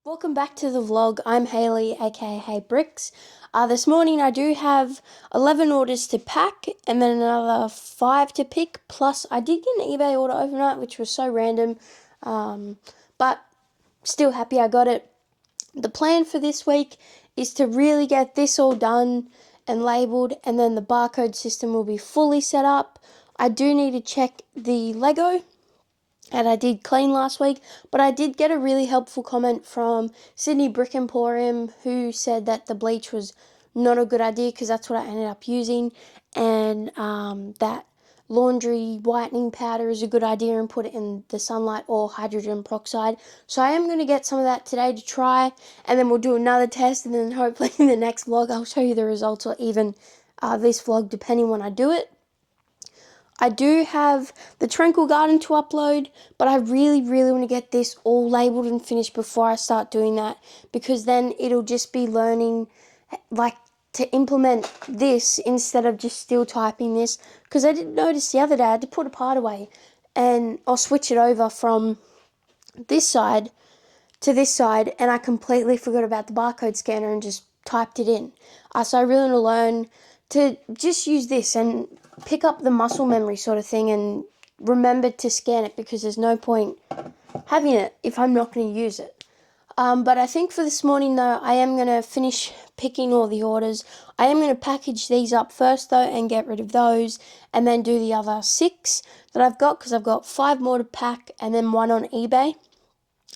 Welcome back to the vlog. I'm Hayley, aka HAYBrix. This morning I do have 11 orders to pack and then another 5 to pick. Plus I did get an eBay order overnight, which was so random, but still happy I got it. The plan for this week is to really get this all done and labelled, and then the barcode system will be fully set up. I do need to check the Lego, and I did clean last week, but I did get a really helpful comment from Sydney Brick Emporium who said that the bleach was not a good idea because that's what I ended up using, and that laundry whitening powder is a good idea and put it in the sunlight or hydrogen peroxide. So I am going to get some of that today to try, and then we'll do another test, and then hopefully in the next vlog I'll show you the results, or even this vlog depending when I do it. I do have the Tranquil Garden to upload, but I really want to get this all labelled and finished before I start doing that, because then it'll just be learning like to implement this instead of just still typing this, because I did notice the other day I had to put a part away and I'll switch it over from this side to this side and I completely forgot about the barcode scanner and just typed it in. So I really want to learn to just use this and pick up the muscle memory sort of thing and remember to scan it, because there's no point having it if I'm not going to use it. But I think for this morning though, I am going to finish picking all the orders. I am going to package these up first though and get rid of those, and then do the other 6 that I've got, because I've got 5 more to pack and then 1 on eBay.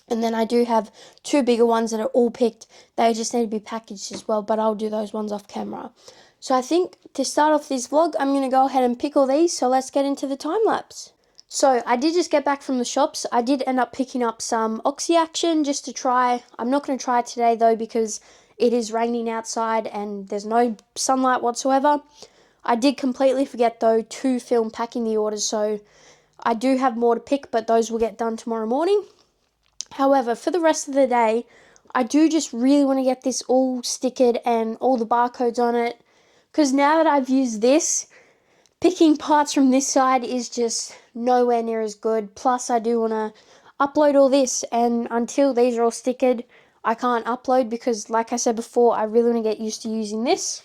And then I do have 2 bigger ones that are all picked. They just need to be packaged as well, but I'll do those ones off camera. So I think to start off this vlog, I'm going to go ahead and pick all these, so let's get into the time lapse. So I did just get back from the shops. I did end up picking up some Oxy Action just to try. I'm not going to try it today though, because it is raining outside and there's no sunlight whatsoever. I did completely forget though to film packing the orders, so I do have more to pick, but those will get done tomorrow morning. However, for the rest of the day, I do just really want to get this all stickered and all the barcodes on it, because now that I've used this, picking parts from this side is just nowhere near as good. Plus, I do want to upload all this, and until these are all stickered, I can't upload, because like I said before, I really want to get used to using this.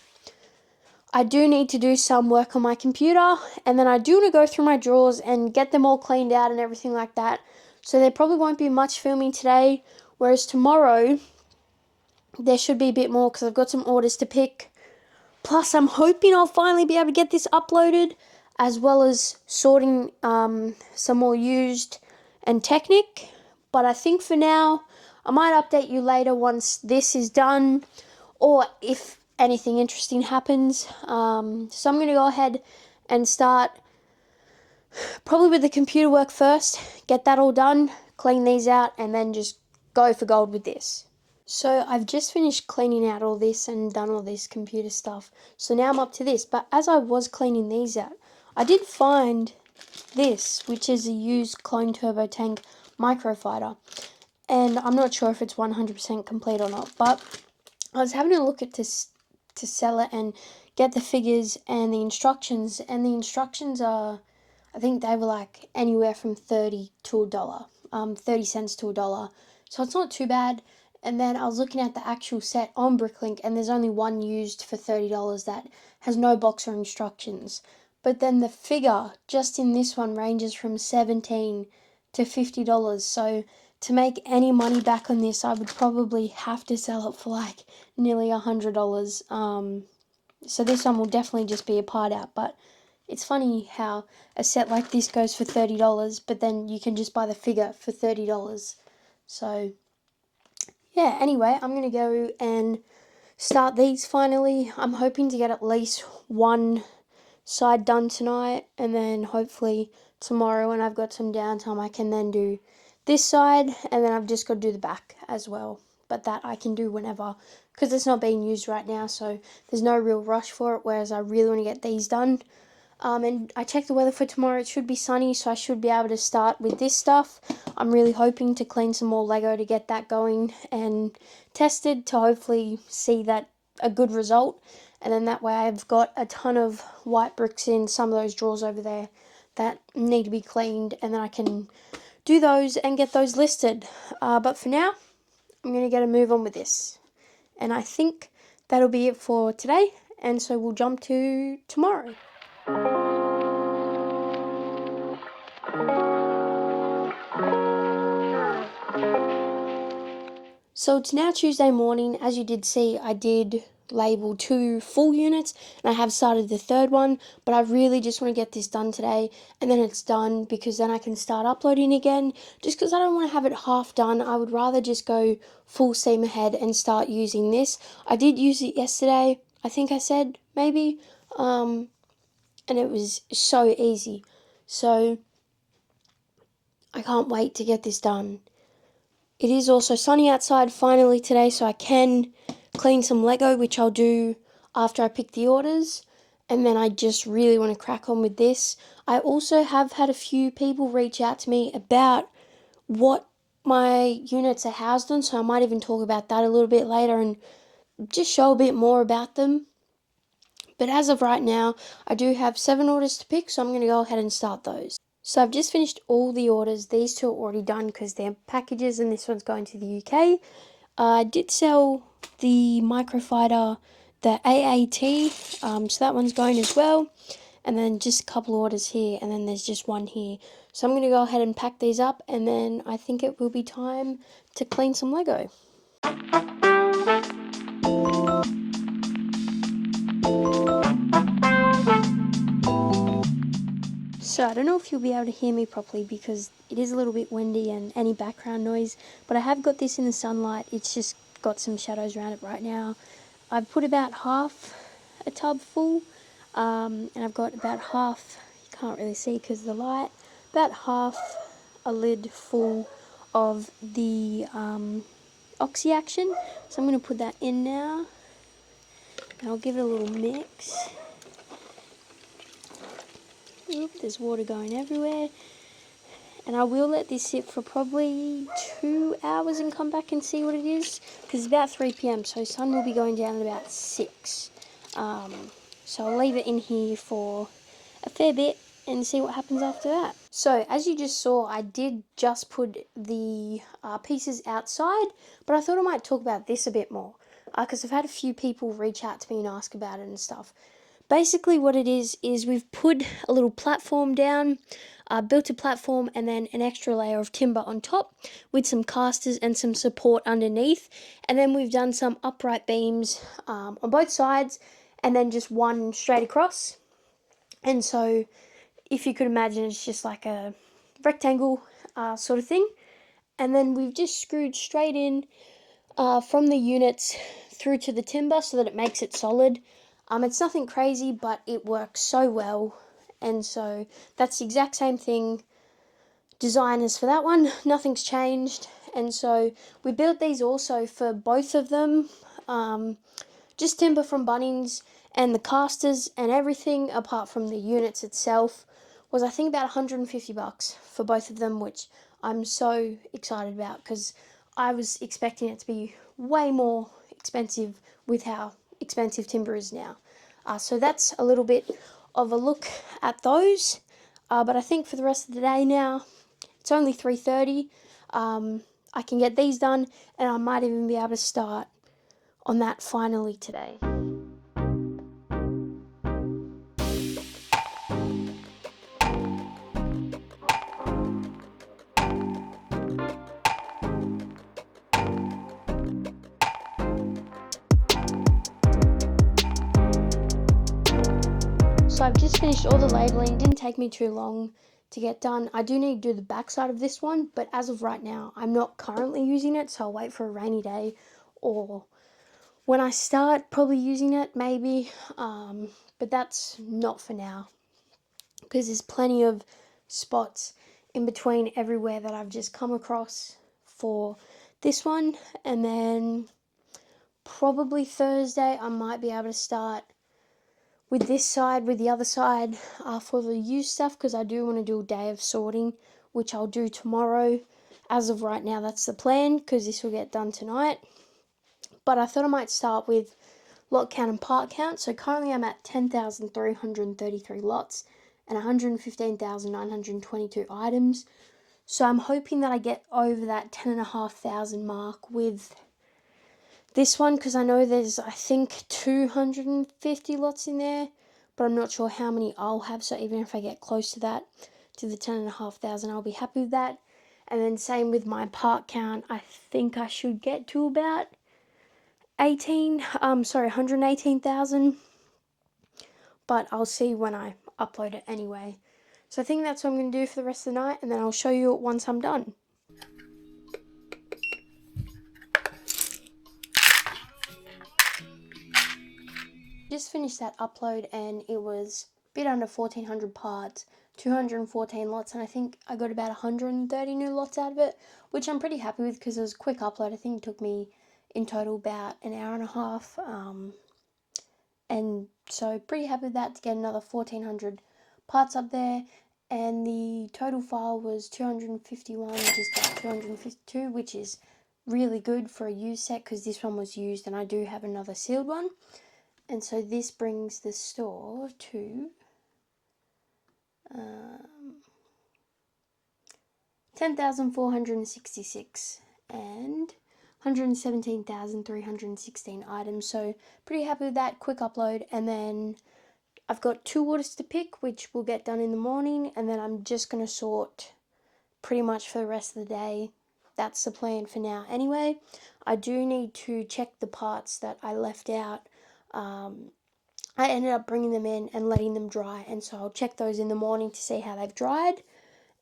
I do need to do some work on my computer, and then I do want to go through my drawers and get them all cleaned out and everything like that. So there probably won't be much filming today, whereas tomorrow there should be a bit more, because I've got some orders to pick. Plus I'm hoping I'll finally be able to get this uploaded, as well as sorting some more used and Technic. But I think for now, I might update you later once this is done, or if anything interesting happens. So I'm going to go ahead and start probably with the computer work first, get that all done, clean these out, and then just go for gold with this. So I've just finished cleaning out all this and done all this computer stuff, so now I'm up to this. But as I was cleaning these out, I did find this, which is a used Clone Turbo Tank microfighter, and I'm not sure if it's 100% complete or not, but I was having a look at this to sell it and get the figures and the instructions, and the instructions are, I think they were like anywhere from 30 to $1, 30 cents to $1, so it's not too bad. And then I was looking at the actual set on Bricklink, and there's only one used for $30 that has no box or instructions. But then the figure just in this one ranges from $17 to $50, so to make any money back on this, I would probably have to sell it for like nearly $100. So this one will definitely just be a part out, but it's funny how a set like this goes for $30, but then you can just buy the figure for $30. So yeah, anyway, I'm going to go and start these finally. I'm hoping to get at least one side done tonight, and then hopefully tomorrow when I've got some downtime I can then do this side, and then I've just got to do the back as well. But that I can do whenever, because it's not being used right now, so there's no real rush for it, whereas I really want to get these done. And I checked the weather for tomorrow. It should be sunny, so I should be able to start with this stuff. I'm really hoping to clean some more Lego to get that going and tested, to hopefully see that a good result. And then that way I've got a ton of white bricks in some of those drawers over there that need to be cleaned, and then I can do those and get those listed. But for now, I'm going to get a move on with this. And I think that'll be it for today, and so we'll jump to tomorrow. So it's now Tuesday morning. As you did see, I did label 2 full units, and I have started the third one, but I really just want to get this done today, and then it's done, because then I can start uploading again, just because I don't want to have it half done. I would rather just go full steam ahead and start using this. I did use it yesterday, I think I said, maybe, and it was so easy. So I can't wait to get this done. It is also sunny outside finally today, so I can clean some Lego, which I'll do after I pick the orders. And then I just really want to crack on with this. I also have had a few people reach out to me about what my units are housed on, so I might even talk about that a little bit later and just show a bit more about them. But as of right now, I do have 7 orders to pick, so I'm going to go ahead and start those. So I've just finished all the orders. These 2 are already done because they're packages, and this one's going to the UK. I did sell the microfighter, the AAT, so that one's going as well. And then just a couple orders here, and then there's just one here. So I'm going to go ahead and pack these up, and then I think it will be time to clean some Lego. So I don't know if you'll be able to hear me properly because it is a little bit windy and any background noise, but I have got this in the sunlight. It's just got some shadows around it right now. I've put about half a tub full, and I've got about half, you can't really see because of the light, about half a lid full of the Oxy Action. So I'm going to put that in now, and I'll give it a little mix. Oop, there's water going everywhere. And I will let this sit for probably 2 hours and come back and see what it is, because it's about 3 p.m, so sun will be going down at about 6. So I'll leave it in here for a fair bit and see what happens after that. So as you just saw, I did just put the pieces outside, but I thought I might talk about this a bit more, because I've had a few people reach out to me and ask about it and stuff. Basically what it is we've put a little platform down, built a platform and then an extra layer of timber on top with some casters and some support underneath, and then we've done some upright beams on both sides and then just one straight across. And so if you could imagine, it's just like a rectangle sort of thing, and then we've just screwed straight in from the units through to the timber so that it makes it solid. It's nothing crazy, but it works so well, and so that's the exact same thing design as for that one. Nothing's changed, and so we built these also for both of them, just timber from Bunnings, and the casters and everything apart from the units itself was I think about $150 for both of them, which I'm so excited about because I was expecting it to be way more expensive with how expensive timber is now. So that's a little bit of a look at those, but I think for the rest of the day now, it's only 3:30. I can get these done, and I might even be able to start on that finally today. So I've just finished all the labeling. Didn't take me too long to get done. I do need to do the back side of this one, but as of right now, I'm not currently using it, so I'll wait for a rainy day, or when I start probably using it, maybe, but that's not for now, because there's plenty of spots in between everywhere that I've just come across for this one, and then probably Thursday I might be able to start with this side, with the other side for the used stuff, because I do want to do a day of sorting, which I'll do tomorrow. As of right now, that's the plan, because this will get done tonight. But I thought I might start with lot count and part count. So currently I'm at 10,333 lots and 115,922 items. So I'm hoping that I get over that 10,500 mark with this one, because I know there's, I think, 250 lots in there, but I'm not sure how many I'll have. So even if I get close to that, to the 10,500, I'll be happy with that. And then same with my part count. I think I should get to about 118,000, but I'll see when I upload it anyway. So I think that's what I'm going to do for the rest of the night, and then I'll show you it once I'm done. Just finished that upload, and it was a bit under 1,400 parts, 214 lots, and I think I got about 130 new lots out of it, which I'm pretty happy with because it was a quick upload. I think it took me in total about an hour and a half, and so pretty happy with that to get another 1,400 parts up there. And the total file was 251, just about 252, which is really good for a used set because this one was used and I do have another sealed one. And so this brings the store to 10,466 and 117,316 items. So pretty happy with that quick upload. And then I've got 2 orders to pick, which will get done in the morning, and then I'm just going to sort pretty much for the rest of the day. That's the plan for now anyway. I do need to check the parts that I left out. I ended up bringing them in and letting them dry, and so I'll check those in the morning to see how they've dried.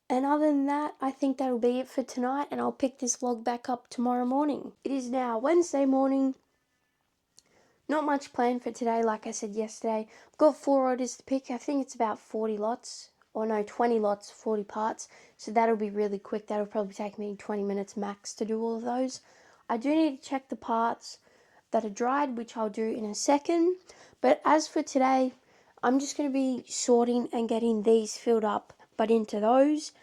And other than that, I think that'll be it for tonight, and I'll pick this vlog back up tomorrow morning. It is now Wednesday morning. Not much planned for today, like I said yesterday. I've got 4 orders to pick. I think it's about 40 lots, or no, 20 lots, 40 parts. So that'll be really quick. That'll probably take me 20 minutes max to do all of those. I do need to check the parts that are dried, which I'll do in a second. But as for today, I'm just going to be sorting and getting these filled up, but into those.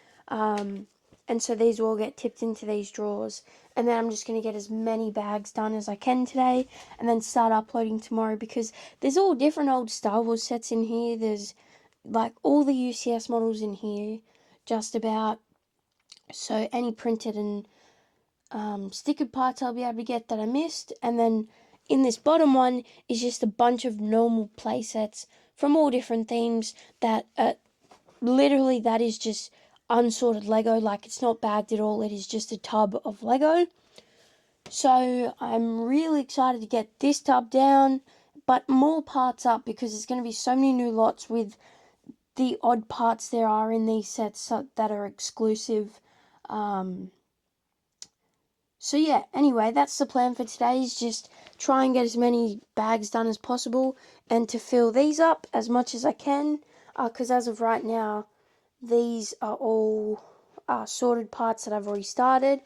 And so these will all get tipped into these drawers. And then I'm just going to get as many bags done as I can today, and then start uploading tomorrow, because there's all different old Star Wars sets in here. There's like all the UCS models in here, just about. So any printed and stickered parts I'll be able to get that I missed. And then in this bottom one is just a bunch of normal play sets from all different themes that literally that is just unsorted Lego. Like, it's not bagged at all, it is just a tub of Lego. So I'm really excited to get this tub down, but more parts up, because there's going to be so many new lots with the odd parts there are in these sets that are exclusive. So yeah, anyway, that's the plan for today, is just try and get as many bags done as possible, and to fill these up as much as I can, because as of right now, these are all sorted parts that I've already started.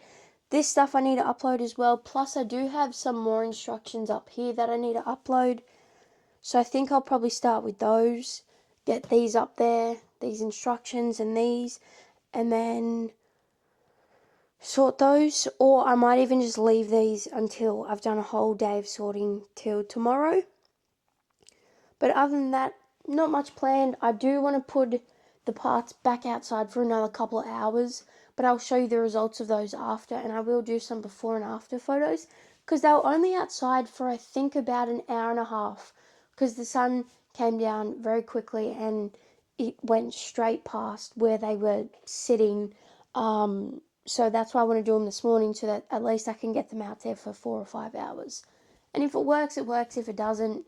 This stuff I need to upload as well, plus I do have some more instructions up here that I need to upload. So I think I'll probably start with those, get these up there, these instructions and these, and then sort those, or I might even just leave these until I've done a whole day of sorting till tomorrow. But other than that, not much planned. I do want to put the parts back outside for another couple of hours, but I'll show you the results of those after, and I will do some before and after photos, because they were only outside for I think about an hour and a half, because the sun came down very quickly and it went straight past where they were sitting. So that's why I want to do them this morning, so that at least I can get them out there for 4 or 5 hours. And if it works, it works. If it doesn't,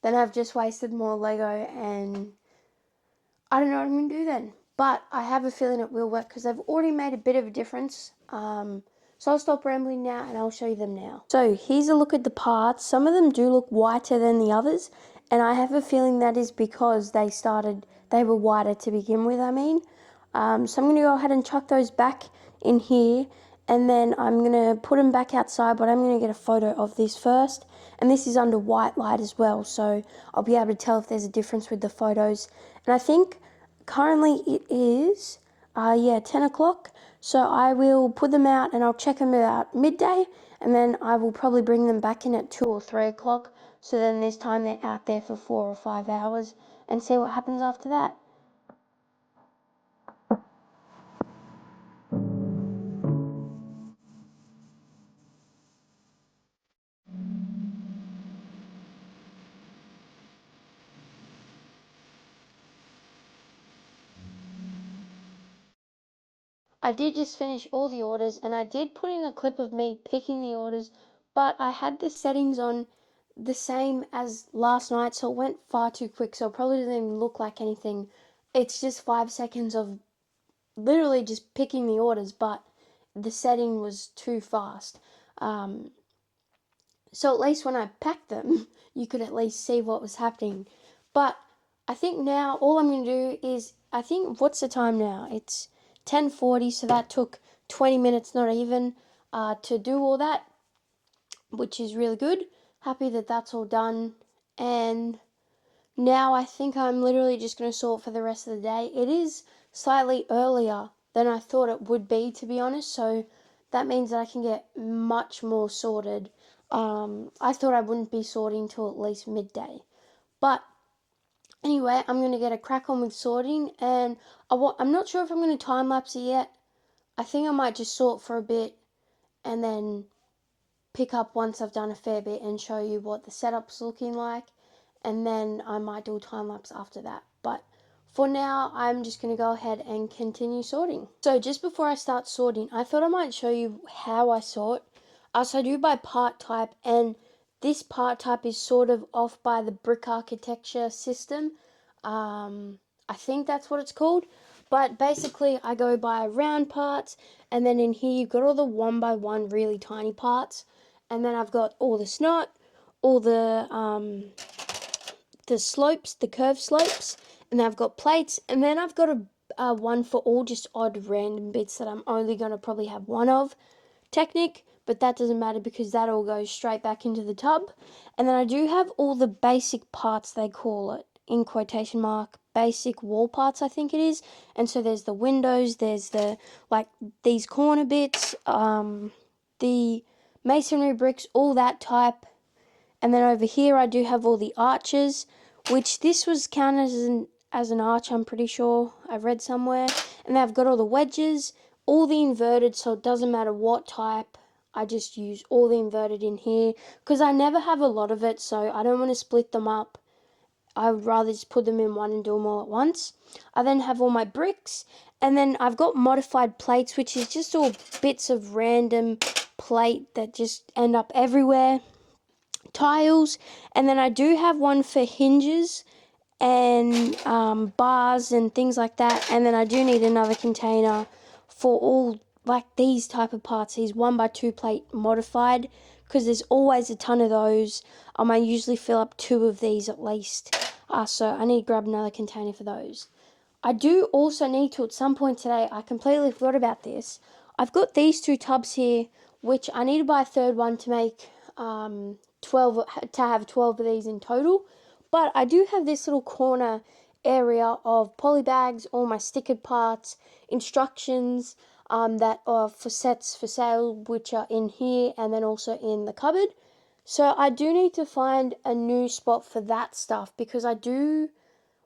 then I've just wasted more Lego, and I don't know what I'm going to do then. But I have a feeling it will work, because I've already made a bit of a difference. So I'll stop rambling now, and I'll show you them now. So here's a look at the parts. Some of them do look whiter than the others, and I have a feeling that is because they were whiter to begin with, I mean. So I'm going to go ahead and chuck those back in here, and then I'm going to put them back outside, but I'm going to get a photo of this first. And this is under white light as well, so I'll be able to tell if there's a difference with the photos. And I think currently it is, 10 o'clock. So I will put them out and I'll check them about midday, and then I will probably bring them back in at 2 or 3 o'clock. So then this time they're out there for 4 or 5 hours, and see what happens after that. I did just finish all the orders, and I did put in a clip of me picking the orders, but I had the settings on the same as last night, so it went far too quick, so it probably doesn't even look like anything. It's just 5 seconds of literally just picking the orders, but the setting was too fast. So at least when I packed them, you could at least see what was happening. But I think now all I'm going to do is, I think, what's the time now? It's 10:40, so that took 20 minutes, not even, to do all that, which is really good. Happy that that's all done. And now I think I'm literally just going to sort for the rest of the day. It is slightly earlier than I thought it would be, to be honest, so that means that I can get much more sorted. I thought I wouldn't be sorting till at least midday. But anyway, I'm going to get a crack on with sorting, and I'm not sure if I'm going to time-lapse it yet. I think I might just sort for a bit and then pick up once I've done a fair bit and show you what the setup's looking like, and then I might do a time-lapse after that. But for now, I'm just going to go ahead and continue sorting. So just before I start sorting, I thought I might show you how I sort. So I do by part type, and this part type is sort of off by the brick architecture system. I think that's what it's called. But basically, I go by round parts, and then in here you've got all the 1x1 really tiny parts, and then I've got all the snot, all the slopes, the curved slopes, and then I've got plates, and then I've got a one for all just odd random bits that I'm only going to probably have one of. Technic, but that doesn't matter because that all goes straight back into the tub. And then I do have all the basic parts, they call it, in quotation mark, basic wall parts, I think it is. And so there's the windows, there's the, like, these corner bits, the masonry bricks, all that type. And then over here I do have all the arches, which this was counted as an arch, I'm pretty sure. I read somewhere. And then I've got all the wedges, all the inverted, so it doesn't matter what type. I just use all the inverted in here because I never have a lot of it, so I don't want to split them up. I would rather just put them in one and do them all at once. I then have all my bricks, and then I've got modified plates, which is just all bits of random plate that just end up everywhere. Tiles, and then I do have one for hinges and bars and things like that, and then I do need another container for all like these type of parts, these 1x2 plate modified, because there's always a ton of those. I usually fill up 2 of these at least, so I need to grab another container for those. I do also need to, at some point today, I completely forgot about this, I've got these 2 tubs here, which I need to buy a third one to make 12, to have 12 of these in total. But I do have this little corner area of poly bags, all my stickered parts, instructions that are for sets for sale, which are in here and then also in the cupboard. So I do need to find a new spot for that stuff because I do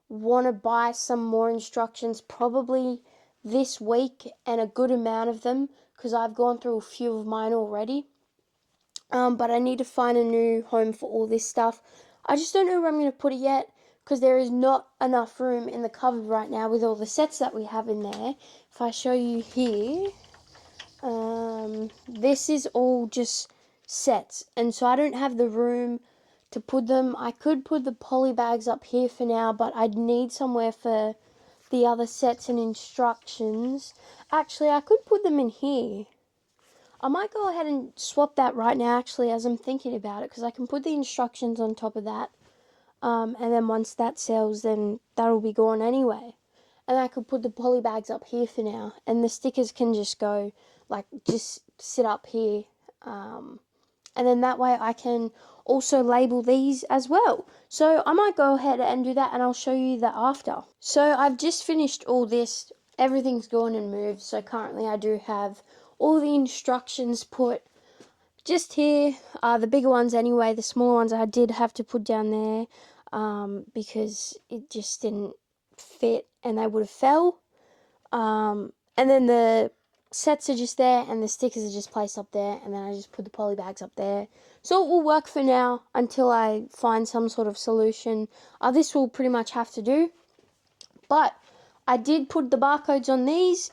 want to buy some more instructions probably this week, and a good amount of them because I've gone through a few of mine already. But I need to find a new home for all this stuff. I just don't know where I'm going to put it yet because there is not enough room in the cupboard right now with all the sets that we have in there. If I show you here, this is all just sets, and so I don't have the room to put them. I could put the poly bags up here for now, but I'd need somewhere for the other sets and instructions. Actually, I could put them in here. I might go ahead and swap that right now, actually, as I'm thinking about it, because I can put the instructions on top of that. And then once that sells, then that'll be gone anyway. And I could put the poly bags up here for now, and the stickers can just go, like, just sit up here. And then that way I can also label these as well. So I might go ahead and do that, and I'll show you that after. So I've just finished all this. Everything's gone and moved, so currently I do have all the instructions put just here, the bigger ones anyway. The smaller ones I did have to put down there because it just didn't fit and they would have fell. And then the sets are just there and the stickers are just placed up there, and then I just put the poly bags up there. So it will work for now until I find some sort of solution. This will pretty much have to do. But I did put the barcodes on these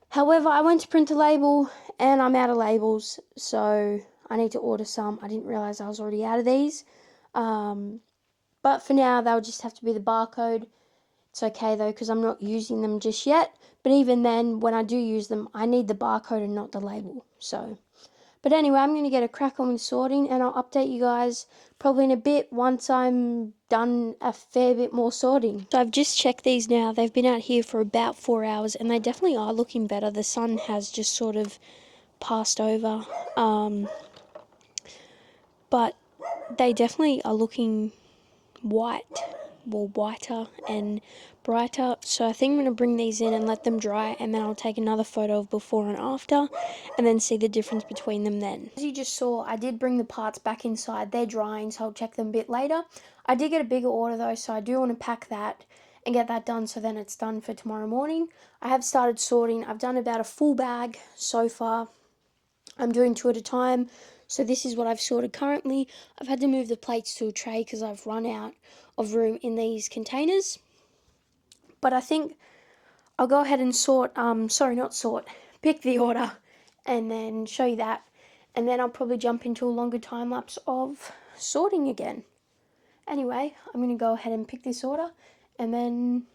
However, I went to print a label and I'm out of labels, so I need to order some. I didn't realise I was already out of these. But for now, they'll just have to be the barcode. It's okay though, because I'm not using them just yet. But even then, when I do use them, I need the barcode and not the label. But anyway, I'm going to get a crack on with sorting, and I'll update you guys probably in a bit once I'm done a fair bit more sorting. So I've just checked these now. They've been out here for about 4 hours, and they definitely are looking better. The sun has just sort of passed over, but they definitely are looking whiter and brighter. So I think I'm going to bring these in and let them dry, and then I'll take another photo of before and after and then see the difference between them then. As you just saw, I did bring the parts back inside. They're drying, so I'll check them a bit later. I did get a bigger order though, so I do want to pack that and get that done so then it's done for tomorrow morning. I have started sorting. I've done about a full bag so far. I'm doing 2 at a time. So this is what I've sorted currently. I've had to move the plates to a tray because I've run out of room in these containers. But I think I'll go ahead and pick the order and then show you that. And then I'll probably jump into a longer time lapse of sorting again. Anyway, I'm going to go ahead and pick this order and then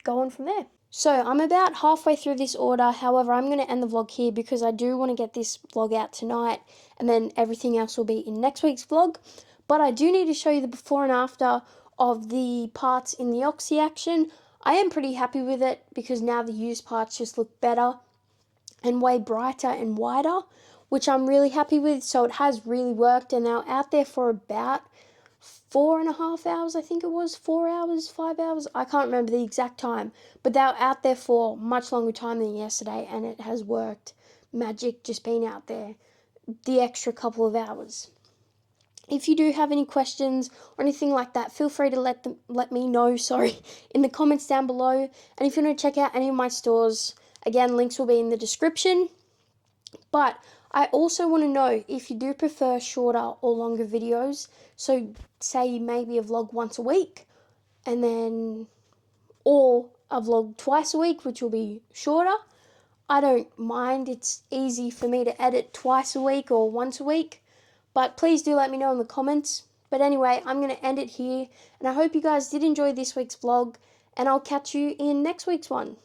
go on from there. So I'm about halfway through this order. However, I'm going to end the vlog here because I do want to get this vlog out tonight, and then everything else will be in next week's vlog. But I do need to show you the before and after of the parts in the Oxy Action. I am pretty happy with it because now the used parts just look better and way brighter and wider, which I'm really happy with. So it has really worked, and they're out there for about 4.5 hours, I think it was, 4 hours, 5 hours, I can't remember the exact time, but they were out there for much longer time than yesterday, and it has worked magic just being out there the extra couple of hours. If you do have any questions or anything like that, feel free to let me know in the comments down below. And if you want to check out any of my stores, again, links will be in the description. But I also want to know if you do prefer shorter or longer videos. So say maybe a vlog once a week, and then, or a vlog twice a week, which will be shorter. I don't mind. It's easy for me to edit twice a week or once a week. But please do let me know in the comments. But anyway, I'm going to end it here. And I hope you guys did enjoy this week's vlog. And I'll catch you in next week's one.